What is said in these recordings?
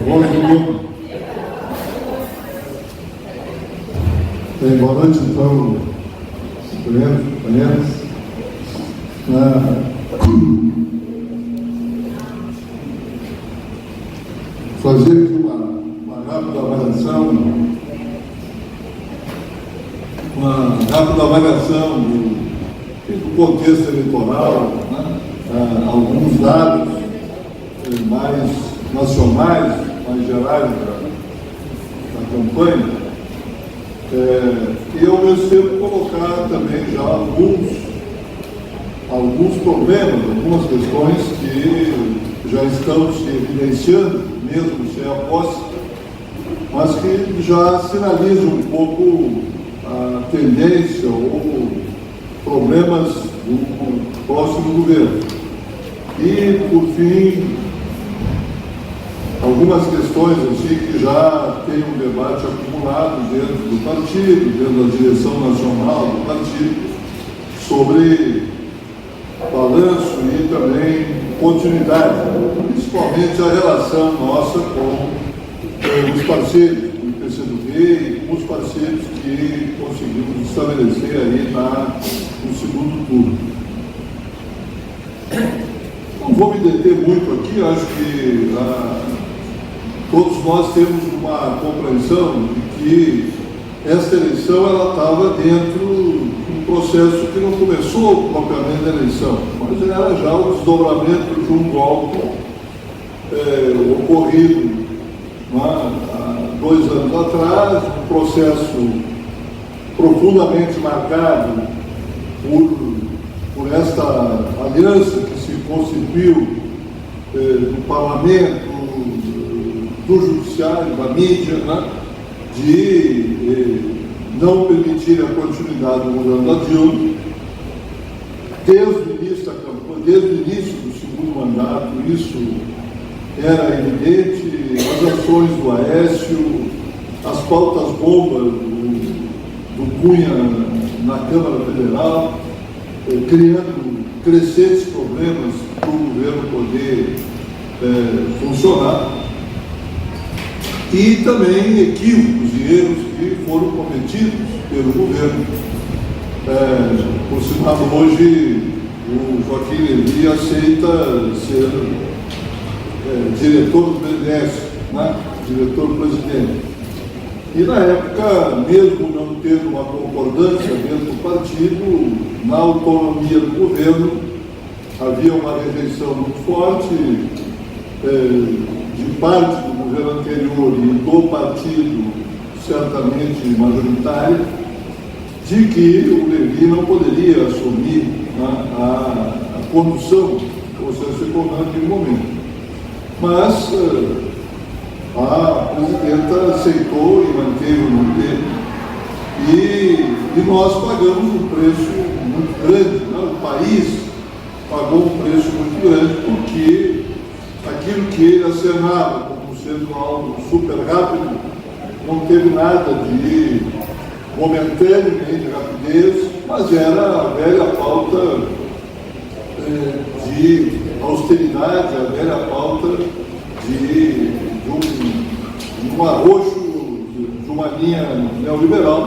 Voz do mundo. Boa noite, então, companheiros. Fazer aqui uma rápida avaliação do contexto eleitoral, alguns dados mais nacionais, mais gerais da campanha, e ao mesmo tempo colocar também já alguns problemas, algumas questões que já estão se evidenciando, mesmo sem a posse, mas que já sinalizam um pouco a tendência ou problemas do próximo governo. E, por fim, algumas questões assim, que já tem um debate acumulado dentro do partido, dentro da direção nacional do partido, sobre balanço e também continuidade, principalmente a relação nossa com os parceiros do PCdoB e com os parceiros que conseguimos estabelecer aí no segundo turno. Não vou me deter muito aqui, acho que todos nós temos uma compreensão de que esta eleição ela estava dentro de um processo que não começou propriamente na eleição, mas era já o desdobramento de um golpe ocorrido há 2 anos atrás, um processo profundamente marcado por esta aliança que se constituiu do parlamento, do judiciário, da mídia, de não permitir a continuidade do governo da Dilma. Desde o início da campanha, desde o início do segundo mandato, isso era evidente, as ações do Aécio, as pautas bombas do Cunha na Câmara Federal, criando crescentes problemas para o governo poder funcionar. E também equívocos e erros que foram cometidos pelo governo. Por sinal, hoje o Joaquim Levy aceita ser diretor do BNDES, diretor-presidente. E na época, mesmo não tendo uma concordância dentro do partido, na autonomia do governo, havia uma rejeição muito forte de parte do governo anterior e do partido, certamente majoritário, de que o Levy não poderia assumir a condução do processo econômico naquele momento. Mas a presidenta aceitou e manteve o nome dele. E nós pagamos um preço muito grande, o país pagou um preço muito grande, porque aquilo que ele acenava como sendo algo super rápido, não teve nada de momentâneo nem de rapidez, mas era a velha pauta de austeridade, a velha pauta de um arroxo, de uma linha neoliberal,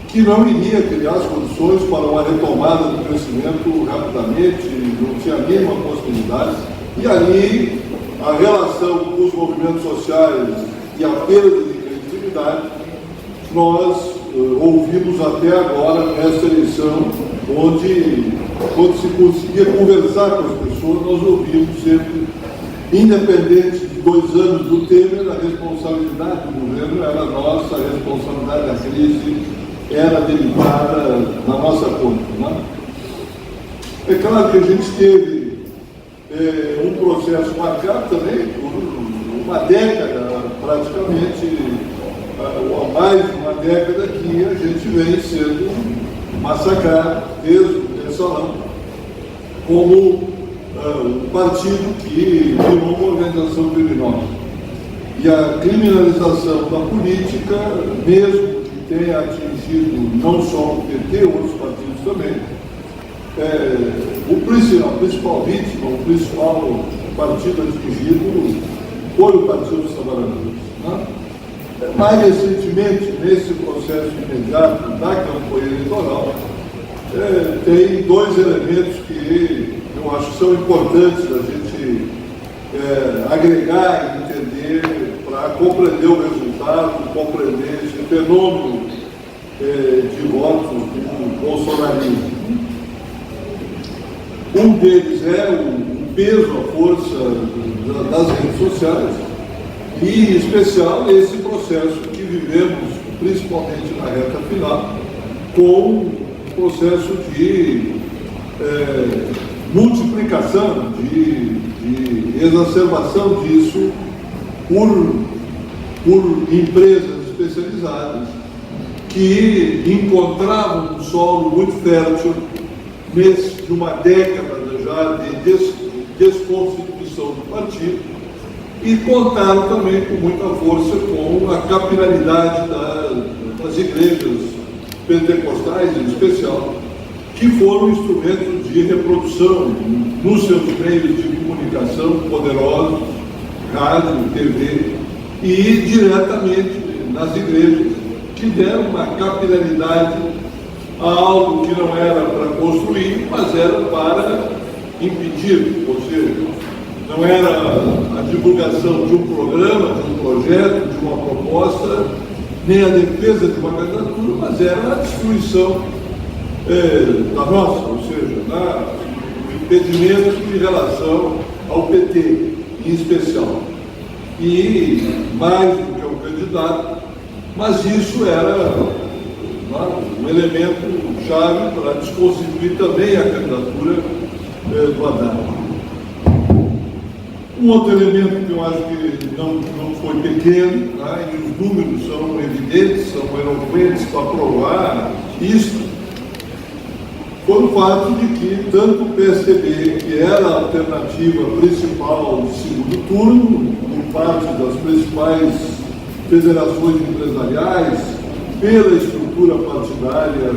que não iria criar as condições para uma retomada do crescimento rapidamente, não tinha a mínima possibilidade. E ali, a relação com os movimentos sociais e a perda de credibilidade, nós ouvimos até agora nessa eleição, onde se conseguia conversar com as pessoas, nós ouvimos sempre, independente de 2 anos do Temer, a responsabilidade do governo era nossa, a responsabilidade da crise era derivada na nossa conta. É claro que a gente teve um processo marcado também por uma década, praticamente, ou mais de uma década, que a gente vem sendo massacrado desde o mensalão como um partido que virou uma organização criminosa. E a criminalização da política, mesmo que tenha atingido não só o PT, outros partidos também, a principal vítima, o principal partido atingido foi o Partido dos Trabalhadores. Né? Mais recentemente, nesse processo imediato da campanha eleitoral, tem dois elementos que eu acho que são importantes da gente agregar e entender para compreender o resultado, compreender esse fenômeno de votos do bolsonarismo. Um deles é o peso, a força das redes sociais e, em especial, esse processo que vivemos, principalmente na reta final, com o processo de multiplicação, de exacerbação disso por empresas especializadas que encontravam um solo muito fértil de uma década já de desconstituição do partido e contaram também com muita força com a capilaridade das igrejas pentecostais, em especial, que foram instrumentos de reprodução nos seus meios de comunicação poderosos, rádio, TV, e diretamente nas igrejas, que deram uma capilaridade a algo que não era para construir, mas era para impedir, ou seja, não era a divulgação de um programa, de um projeto, de uma proposta, nem a defesa de uma candidatura, mas era a destruição da nossa, ou seja, o impedimento em relação ao PT, em especial. E mais do que o candidato, mas isso era um elemento chave para desconstituir também a candidatura do Haddad. Um outro elemento que eu acho que não foi pequeno, e os números são evidentes, são eloquentes para provar isso, foi o fato de que tanto o PSDB, que era a alternativa principal de segundo turno, por parte das principais federações empresariais, pela estrutura partidária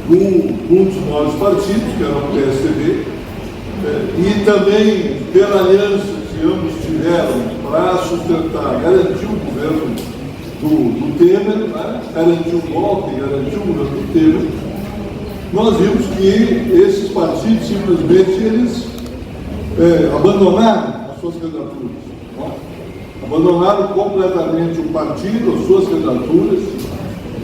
de um dos maiores partidos, que era o PSDB, e também pela aliança que ambos tiveram para sustentar, garantir o governo do Temer, garantir o golpe, garantir o governo do Temer, nós vimos que esses partidos simplesmente eles abandonaram as suas candidaturas. Abandonaram completamente o partido, as suas candidaturas.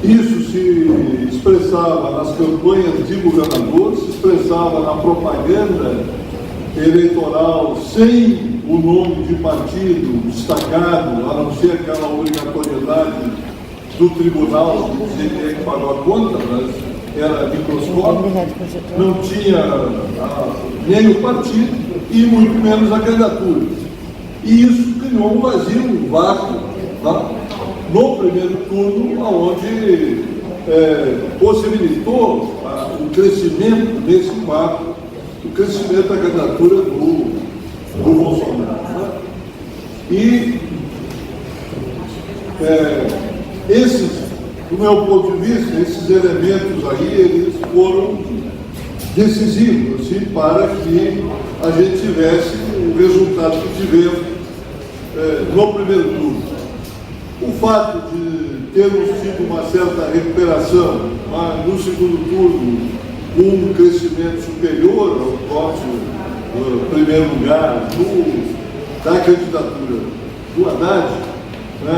Isso se expressava nas campanhas de governador, se expressava na propaganda eleitoral sem o nome de partido destacado, a não ser aquela obrigatoriedade do tribunal de dizer quem é que pagou a conta, mas era microscópico, não tinha nem o partido e muito menos a candidatura. E isso criou um vazio, um vácuo, no primeiro turno, onde possibilitou o crescimento desse vácuo, o crescimento da candidatura do Bolsonaro. E esses, do meu ponto de vista, esses elementos aí, eles foram decisivos, assim, para que a gente tivesse o resultado que tivemos no primeiro turno. O fato de termos tido uma certa recuperação no segundo turno, um crescimento superior ao próximo primeiro lugar da candidatura do Haddad,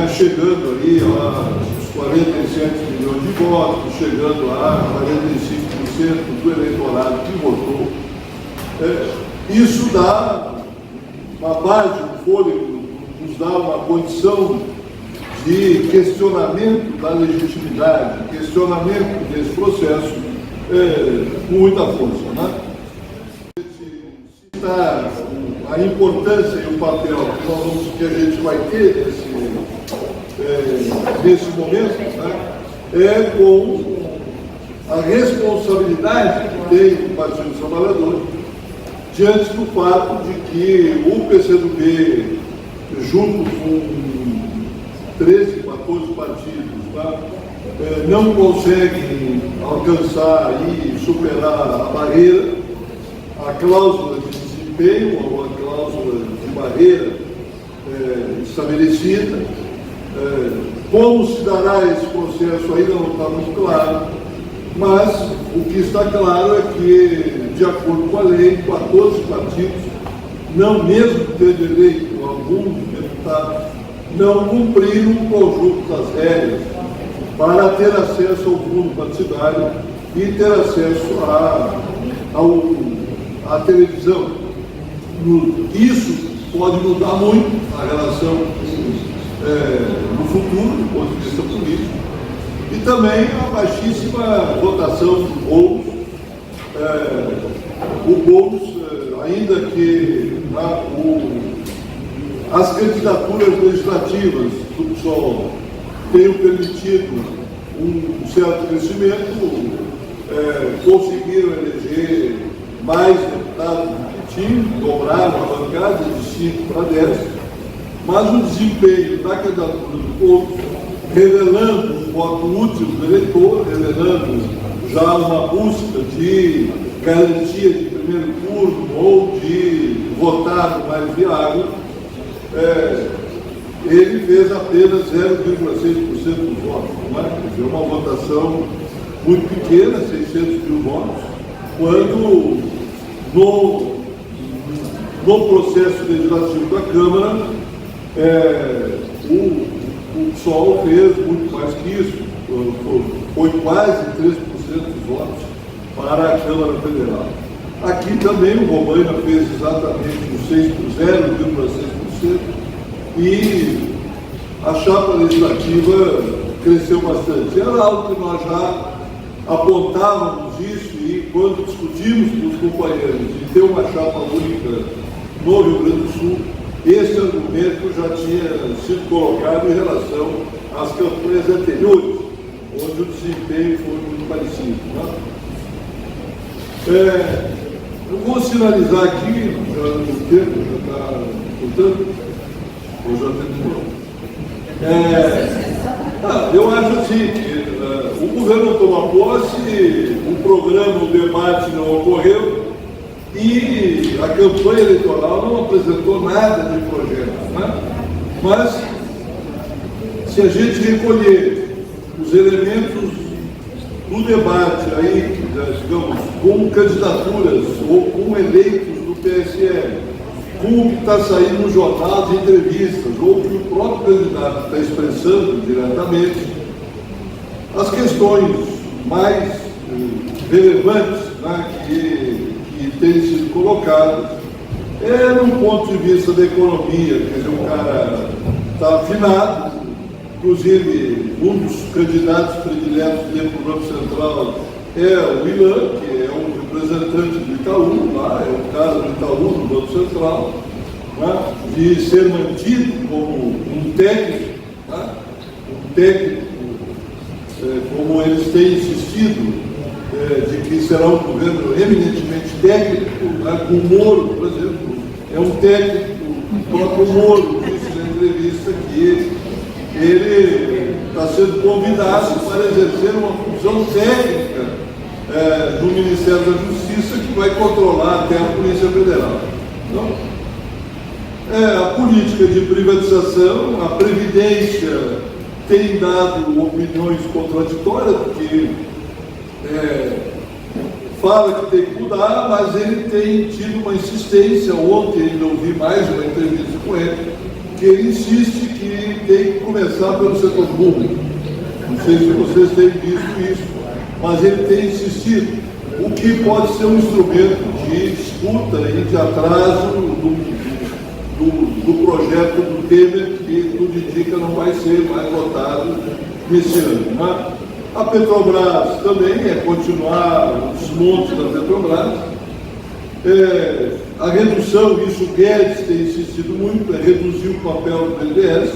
chegando ali aos 47 milhões de votos, chegando a 45% do eleitorado que votou. Isso dá uma base, um fôlego, nos dá uma condição de questionamento da legitimidade, questionamento desse processo com muita força. Citar a importância e o papel que a gente vai ter nesse momento, com a responsabilidade que tem o Partido dos Trabalhadores diante do fato de que o PCdoB, junto com 13, 14 partidos, não conseguem alcançar e superar a barreira, a cláusula de desempenho ou a cláusula de barreira estabelecida. Como se dará esse processo ainda não está muito claro, mas o que está claro é que, de acordo com a lei, 14 partidos, não mesmo tendo eleito alguns deputados, não cumpriram o conjunto das regras para ter acesso ao fundo partidário e ter acesso à televisão. Isso pode mudar muito a relação no futuro, do ponto de vista político, e também a baixíssima votação do Boulos. O Boulos, ainda que as candidaturas legislativas do PSOL tenham permitido um certo crescimento, conseguiram eleger mais deputados do que tinham, dobraram a bancada de 5 para 10, mas o desempenho da candidatura do povo, revelando um voto útil do eleitor, revelando já uma busca de garantia de primeiro turno ou de votar no mais viável, ele fez apenas 0,6% dos votos, não é? Quer dizer, uma votação muito pequena, 600 mil votos, quando no processo legislativo da Câmara, o PSOL fez muito mais que isso, foi quase 3% dos votos para a Câmara Federal. Aqui também o Romaina fez exatamente os 0,6%, e a chapa legislativa cresceu bastante. Era algo que nós já apontávamos isso, e quando discutimos com os companheiros de ter uma chapa única no Rio Grande do Sul, esse argumento já tinha sido colocado em relação às campanhas anteriores, onde o desempenho foi muito parecido. Né? Eu vou sinalizar aqui, já no tempo, já está contando, ou já terminou. Eu acho assim, que o governo tomou posse, o programa, o debate não ocorreu, e a campanha eleitoral não apresentou nada de projeto. Né? Mas, se a gente recolher os elementos do debate aí, digamos, com candidaturas ou com eleitos do PSL, com o que está saindo no jornal de entrevistas, ou que o próprio candidato está expressando diretamente, as questões mais relevantes, né, que têm sido colocadas, no ponto de vista da economia. Quer dizer, o cara está afinado, inclusive um dos candidatos prediletos dentro do Banco Central é o Ilan, que é um representante do Itaú, lá, é um cara do Itaú, do Banco Central, né, de ser mantido como um técnico, né, como eles têm insistido, de que será um governo eminentemente técnico, né, com o Moro, por exemplo, é um técnico. O próprio Moro disse na entrevista que ele está sendo convidado para exercer uma função técnica do Ministério da Justiça, que vai controlar até a Polícia Federal. Então, a política de privatização, a Previdência tem dado opiniões contraditórias, porque fala que tem que mudar, mas ele tem tido uma insistência. Ontem ainda ouvi mais uma entrevista com ele, que ele insiste que tem que começar pelo setor público. Não sei se vocês têm visto isso, mas ele tem insistido, o que pode ser um instrumento de disputa e de atraso do projeto do Temer, que tudo indica não vai ser mais votado nesse ano. Né? A Petrobras também continuar o desmonte da Petrobras. A redução, isso o Guedes tem insistido muito, é reduzir o papel do BNDES,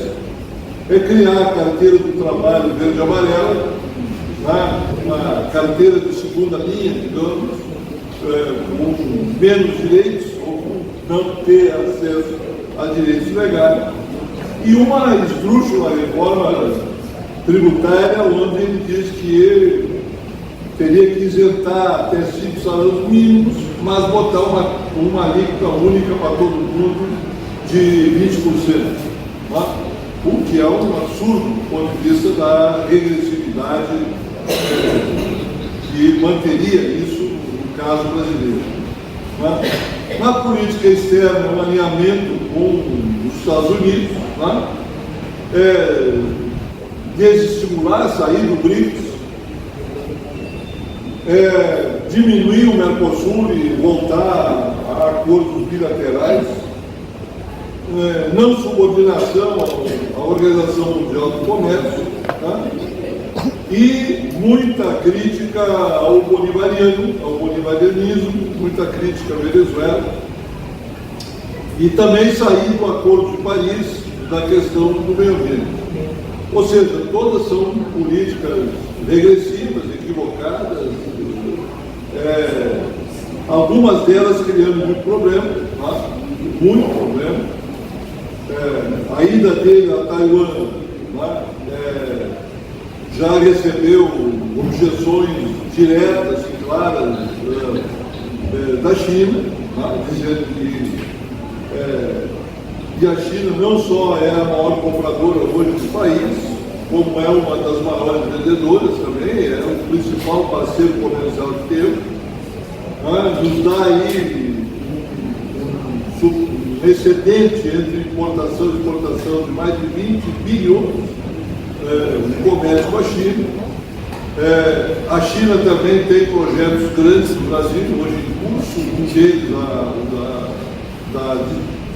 é criar a carteira do trabalho verde e amarela, uma carteira de segunda linha, digamos, com menos direitos, ou com não ter acesso a direitos legais, e uma esdrúxula reforma tributária, onde ele diz que ele teria que isentar até 5 salários mínimos, mas botar uma alíquota única para todo mundo de 20%, tá? O que é um absurdo do ponto de vista da regressividade que manteria isso no caso brasileiro. Tá? Na política externa, um alinhamento com os Estados Unidos, tá? Desestimular, sair do BRICS, diminuir o Mercosul e voltar a acordos bilaterais, não subordinação à Organização Mundial do Comércio, tá? E muita crítica ao bolivarianismo, muita crítica à Venezuela, e também sair do Acordo de Paris da questão do meio ambiente. Ou seja, todas são políticas regressivas, equivocadas, algumas delas criando muito problema, tá? Muito problema. A ida dele a Taiwan, tá? Já recebeu objeções diretas e claras da China, tá? Dizendo que a China não só é a maior compradora hoje do país, como é uma das maiores vendedoras também, é o principal parceiro comercial que temos, né? Nos dá aí um excedente entre importação e exportação de mais de 20 bilhões de comércio com a China. A China também tem projetos grandes no Brasil, hoje em curso, um deles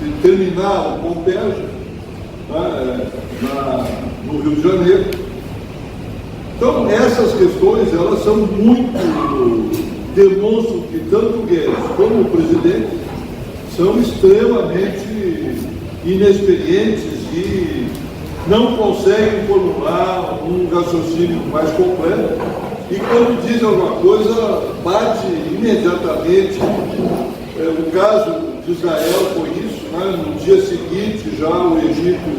de terminar o Comperj, no Rio de Janeiro. Então, essas questões, elas são muito, demonstram que tanto o Guedes como o presidente são extremamente inexperientes e não conseguem formular um raciocínio mais completo. E quando dizem alguma coisa, bate imediatamente. O caso de Israel foi isso, né? No dia seguinte já o Egito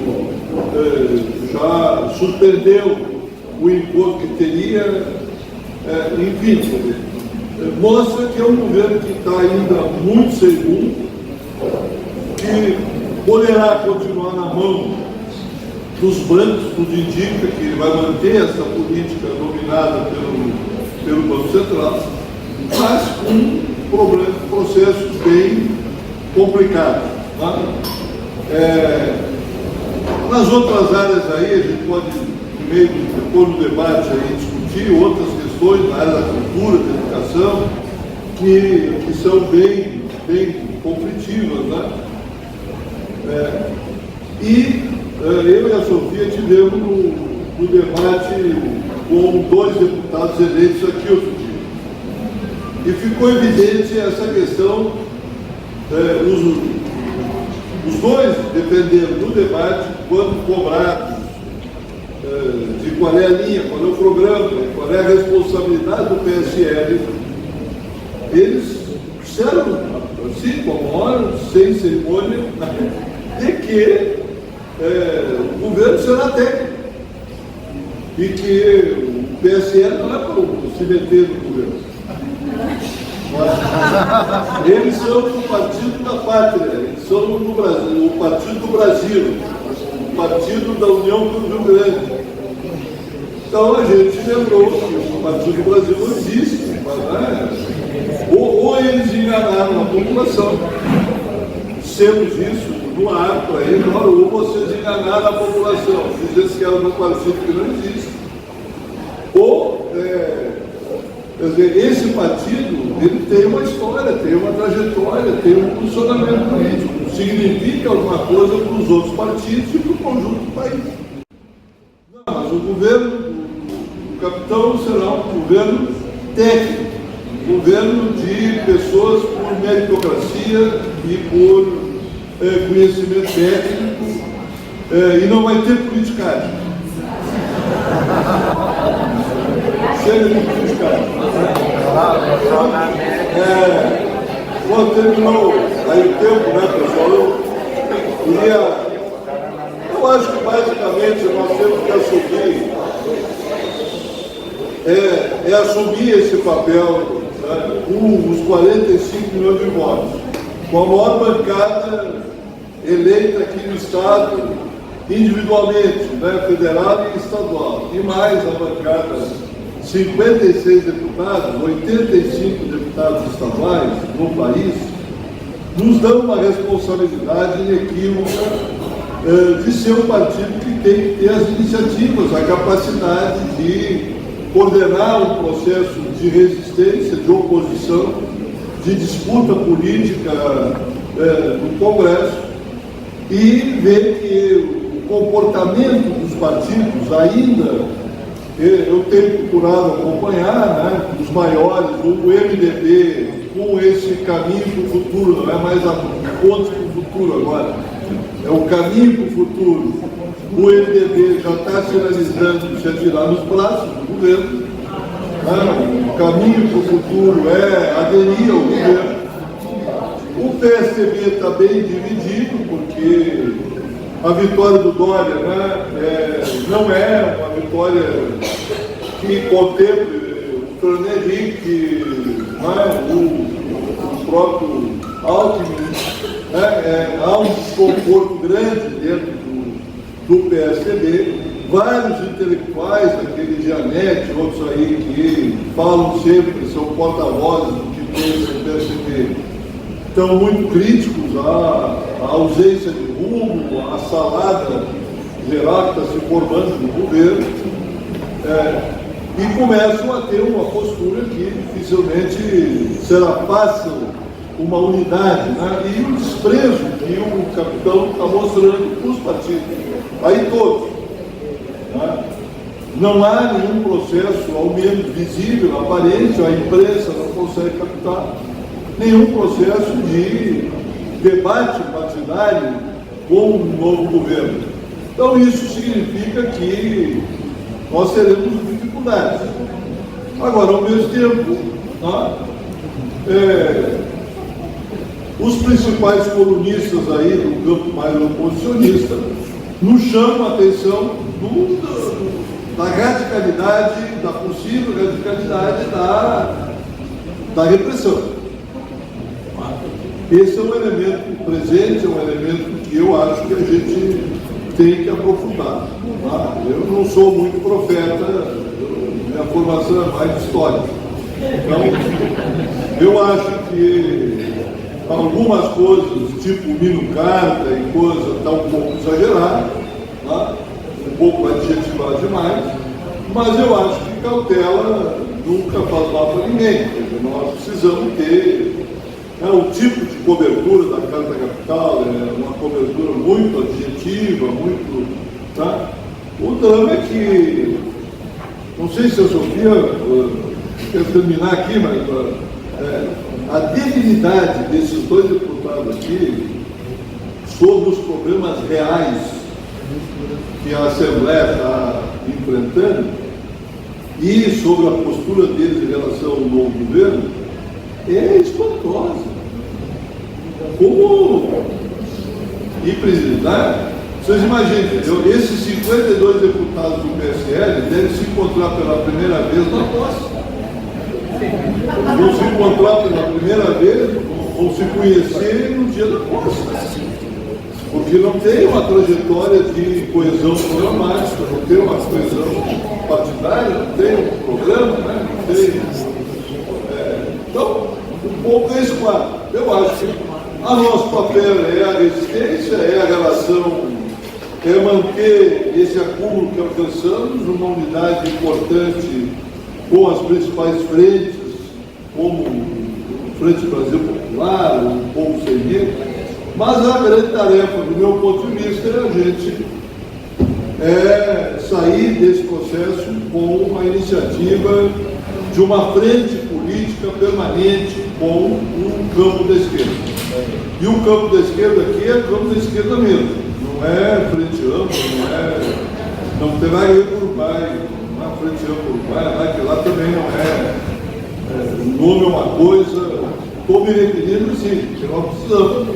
já suspendeu o encontro que teria, enfim, mostra que é um governo que está ainda muito seguro, que poderá continuar na mão dos bancos, tudo indica que ele vai manter essa política dominada pelo Banco Central, mas com processos bem complicados. Tá? Nas outras áreas aí, a gente pode, depois do debate, aí, discutir outras questões na área da cultura, da educação, que são bem conflitivas. Né? Eu e a Sofia tivemos no debate com 2 deputados eleitos aqui outro dia. E ficou evidente essa questão, os dois defenderam no debate, quando cobrados de qual é a linha, qual é o programa, qual é a responsabilidade do PSL, eles disseram, assim, com a maior, sem cerimônia, de que o governo será técnico e que o PSL não é para se meter no governo. Eles são o Partido da Pátria, eles são no Brasil, o Partido do Brasil, o Partido da União do Rio Grande. Então a gente lembrou que o Partido do Brasil não existe, ou eles enganaram a população. Dissemos isso no ar para eles, ou vocês enganaram a população, dizendo que era um partido que não existe. Ou, quer dizer, esse partido, ele tem uma história, tem uma trajetória, tem um funcionamento político, significa alguma coisa para os outros partidos e para o conjunto do país. Não, mas o governo, o capitão será um governo técnico, um governo de pessoas por meritocracia e por conhecimento técnico, e não vai ter politicagem. Chega de politicagem. Quando terminou aí o tempo, né, pessoal? Eu acho que basicamente nós temos que assumir esse papel, né, com os 45 milhões de votos, com a maior bancada eleita aqui no Estado, individualmente, né, federal e estadual, e mais a bancada, 56 deputados, 85 deputados estaduais no país, nos dão uma responsabilidade inequívoca de ser um partido que tem que ter as iniciativas, a capacidade de coordenar um processo de resistência, de oposição, de disputa política no Congresso, e ver que o comportamento dos partidos ainda, eu tenho procurado acompanhar, né, os maiores, o MDB, com esse caminho para o futuro, não é mais a ponte para o futuro agora, é o caminho para o futuro. O MDB já está sinalizando se atirar nos braços do governo. O caminho para o futuro é aderir ao governo. O PSDB está bem dividido, porque a vitória do Dória, né, não é uma vitória que contemple o Fernando Henrique, o próprio Alckmin. Há um desconforto grande dentro do PSDB. Vários intelectuais, aquele Gianetti, outros aí que falam sempre, são porta-vozes do que pensa o PSDB, estão muito críticos à ausência de rumo, à salada geral que está se formando no governo, e começam a ter uma postura que dificilmente será fácil uma unidade, né? E o desprezo que o capitão está mostrando para os partidos, aí todos. Né? Não há nenhum processo, ao menos visível, aparente, a imprensa não consegue captar nenhum processo de debate partidário com um novo governo. Então isso significa que nós teremos dificuldades. Agora, ao mesmo tempo, os principais colunistas aí do campo mais oposicionista nos chamam a atenção da radicalidade, da possível radicalidade da repressão. Esse é um elemento presente, é um elemento que eu acho que a gente tem que aprofundar. Eu não sou muito profeta, minha formação é mais histórica. Então, eu acho que algumas coisas, tipo Minucarta e coisa, está um pouco exagerado, um pouco adjetivado demais, mas eu acho que cautela nunca faz mal para ninguém. Nós precisamos ter o tipo de cobertura da Carta Capital, é uma cobertura muito adjetiva, muito. O drama é que, não sei se a Sofia quer terminar aqui, mas a debilidade desses dois deputados aqui sobre os problemas reais que a Assembleia está enfrentando e sobre a postura deles em relação ao novo governo é espantosa. E, presidente, vocês imaginem, esses 52 deputados do PSL devem se encontrar pela primeira vez na posse. Vão se encontrar pela primeira vez, vão se conhecer no dia da posse. Porque não tem uma trajetória de coesão programática, não tem uma coesão partidária, não tem um programa, né? Não tem. Então, um pouco é esse quadro. Eu acho que o nosso papel é a resistência, é a relação, é manter esse acúmulo que alcançamos, uma unidade importante com as principais frentes, como o Frente Brasil Popular, o Povo Sem Medo, mas a grande tarefa, do meu ponto de vista, é a gente sair desse processo com uma iniciativa de uma frente política permanente com o campo da esquerda. E o campo da esquerda aqui é o campo da esquerda mesmo, não é frente ampla, não tem nada a ver com o Uruguai, não é frente ampla Uruguai, que lá também não o nome é uma coisa. Estou me referindo assim, que nós precisamos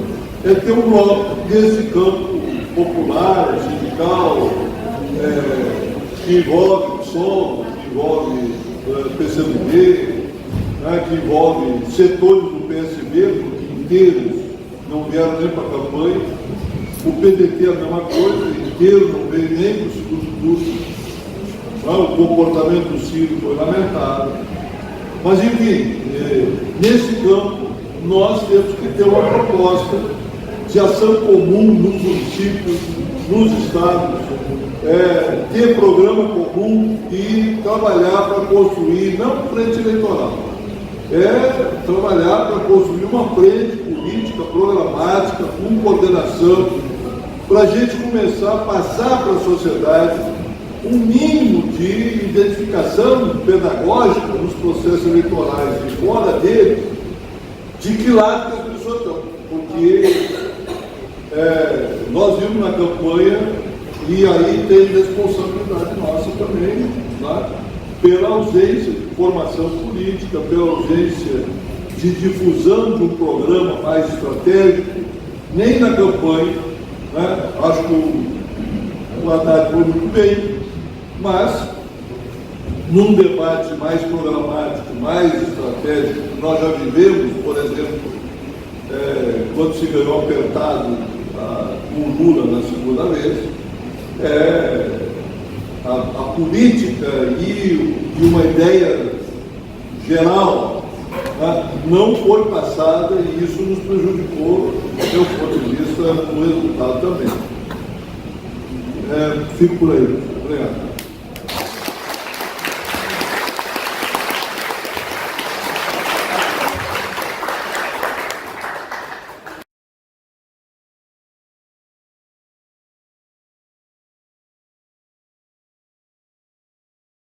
ter um bloco desse campo popular, sindical, que envolve o PSOL, que envolve PCdoB, que envolve setores do PSB, porque inteiros não vieram nem para a campanha, O PDT é a mesma coisa, inteiro, não veio nem para o segundo turno. O comportamento do Ciro foi lamentável. Mas, enfim, nesse campo, nós temos que ter uma proposta de ação comum nos municípios, nos estados, ter programa comum e trabalhar para construir, não frente eleitoral, trabalhar para construir uma frente política, programática, com coordenação, para a gente começar a passar para a sociedade um mínimo de identificação pedagógica nos processos eleitorais e fora deles, de que lado que as pessoas estão. Porque nós vimos na campanha, e aí tem responsabilidade nossa também, né? Pela ausência de formação política, pela ausência de difusão de um programa mais estratégico, nem na campanha, né? Acho que o Haddad foi muito bem, mas num debate mais programático, mais estratégico, que nós já vivemos, por exemplo, quando se ganhou apertado com o Lula na segunda vez, a política e uma ideia geral, né, não foi passada, e isso nos prejudicou, do meu ponto de vista, no resultado também. Fico por aí. Obrigado.